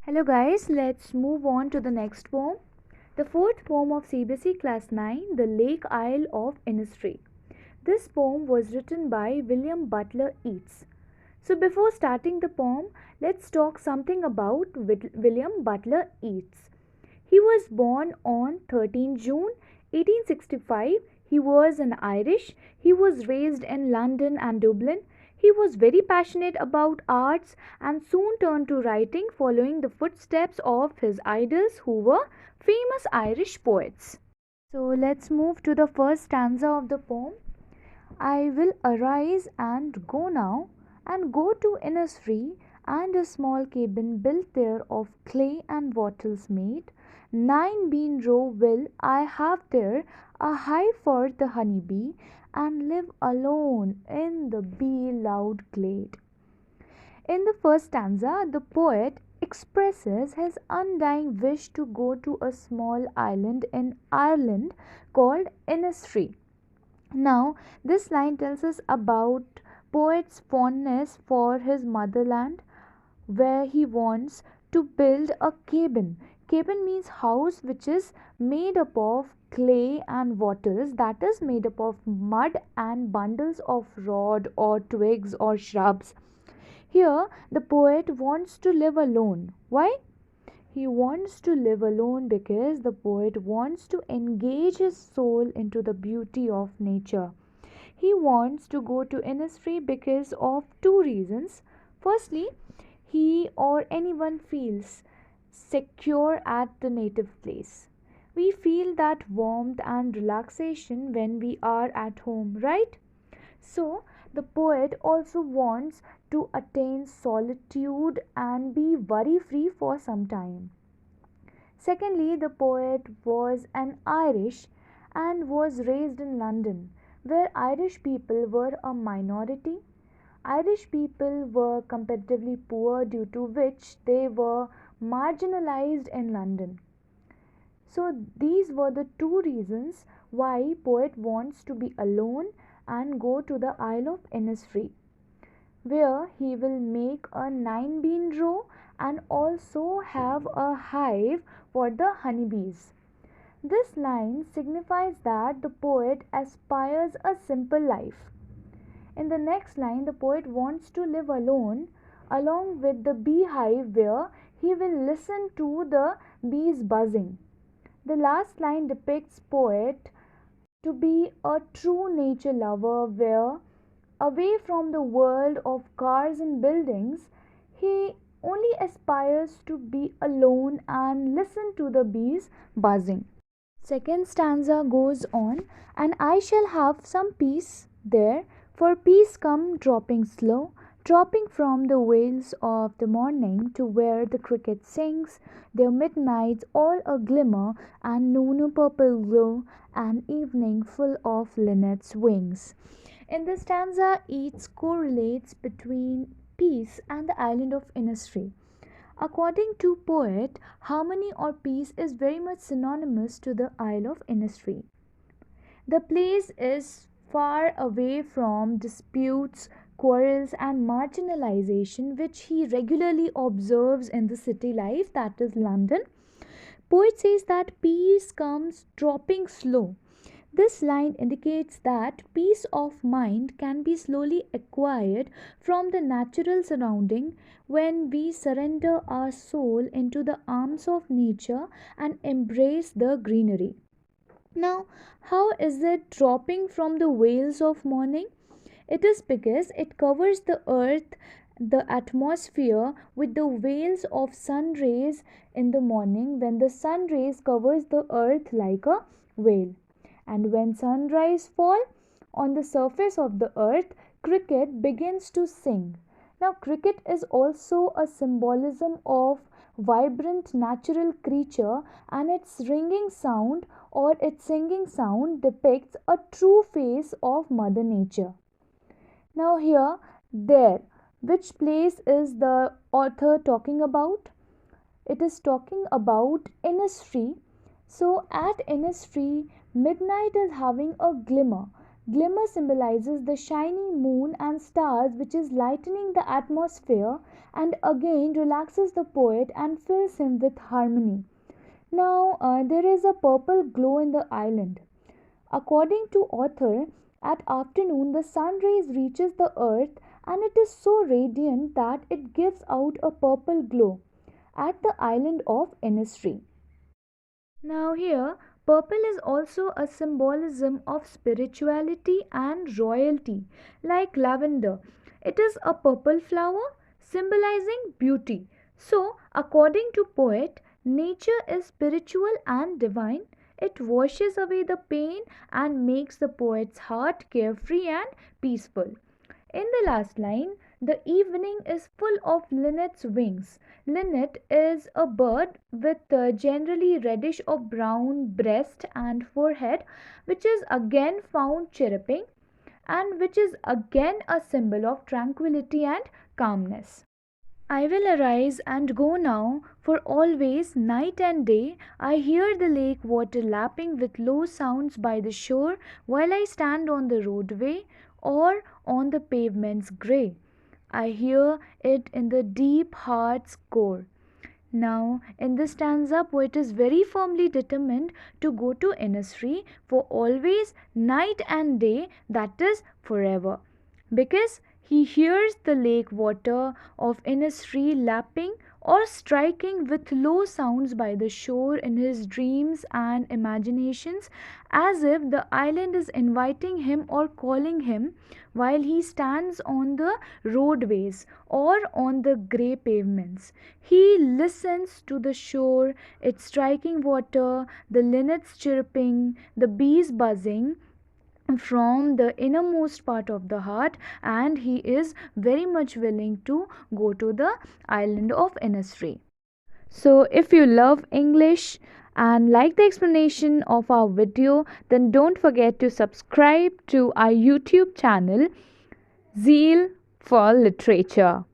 Hello guys, let's move on to the next poem. The fourth poem of CBSE Class 9, The Lake Isle of Innisfree. This poem was written by William Butler Yeats. So before starting the poem, let's talk something about William Butler Yeats. He was born on 13 June 1865. He was an Irish. He was raised in London and Dublin. He was very passionate about arts and soon turned to writing, following the footsteps of his idols who were famous Irish poets. So let's move to the first stanza of the poem. I will arise and go now, and go to Innisfree, and a small cabin built there of clay and wattles made. 9 bean row will I have there, a hive for the honey bee, and live alone in the bee loud glade. In the first stanza, the poet expresses his undying wish to go to a small island in Ireland called Innisfree. Now, this line tells us about poet's fondness for his motherland, where he wants to build a cabin. Cabin means house which is made up of clay and wattles, that is made up of mud and bundles of rod or twigs or shrubs. Here, the poet wants to live alone. Why? He wants to live alone because the poet wants to engage his soul into the beauty of nature. He wants to go to Innisfree because of two reasons. Firstly, he or anyone feels secure at the native place. We feel that warmth and relaxation when we are at home, right? So, the poet also wants to attain solitude and be worry free for some time. Secondly, the poet was an Irish and was raised in London, where Irish people were a minority. Irish people were comparatively poor, due to which they were marginalized in London. So these were the two reasons why poet wants to be alone and go to the Isle of Innisfree, where he will make a 9 bean row and also have a hive for the honeybees. This line signifies that the poet aspires a simple life. In the next line, the poet wants to live alone along with the beehive, where he will listen to the bees buzzing. The last line depicts poet to be a true nature lover, where away from the world of cars and buildings, he only aspires to be alone and listen to the bees buzzing. Second stanza goes on, and I shall have some peace there, for peace come dropping slow, dropping from the vales of the morning to where the cricket sings, their midnights all a glimmer, and noon a purple glow, and evening full of linnets' wings. In this stanza, Yeats correlates between peace and the island of Innisfree. According to poet, harmony or peace is very much synonymous to the Isle of Innisfree. The place is far away from disputes, quarrels, and marginalization, which he regularly observes in the city life, that is London. Poet says that peace comes dropping slow. This line indicates that peace of mind can be slowly acquired from the natural surrounding when we surrender our soul into the arms of nature and embrace the greenery. Now, how is it dropping from the veils of morning? It is because it covers the earth, the atmosphere, with the veils of sun rays in the morning, when the sun rays covers the earth like a veil. And when sunrise fall on the surface of the earth, cricket begins to sing. Now, cricket is also a symbolism of vibrant natural creature, and its ringing sound or its singing sound depicts a true face of Mother Nature. Now, here, there, which place is the author talking about? It is talking about Innisfree. So, at Innisfree, midnight is having a glimmer. Glimmer symbolizes the shiny moon and stars, which is lightening the atmosphere and again relaxes the poet and fills him with harmony. Now, there is a purple glow in the island. According to author, at afternoon the sun rays reaches the earth and it is so radiant that it gives out a purple glow at the island of Innisfree. Now here, purple is also a symbolism of spirituality and royalty, like lavender. It is a purple flower symbolizing beauty. So, according to poet, nature is spiritual and divine. It washes away the pain and makes the poet's heart carefree and peaceful. In the last line, the evening is full of linnet's wings. Linnet is a bird with generally reddish or brown breast and forehead, which is again found chirping and which is again a symbol of tranquility and calmness. I will arise and go now, for always, night and day, I hear the lake water lapping with low sounds by the shore while I stand on the roadway or on the pavement's grey. I hear it in the deep heart's core. Now, in this stanza, poet is very firmly determined to go to Innisfree for always, night and day, that is, forever. Because he hears the lake water of Innisfree lapping or striking with low sounds by the shore in his dreams and imaginations, as if the island is inviting him or calling him while he stands on the roadways or on the grey pavements. He listens to the shore, its striking water, the linnets chirping, the bees buzzing from the innermost part of the heart, and he is very much willing to go to the island of Innisfree. So, if you love English and like the explanation of our video, then don't forget to subscribe to our YouTube channel, Zeal for Literature.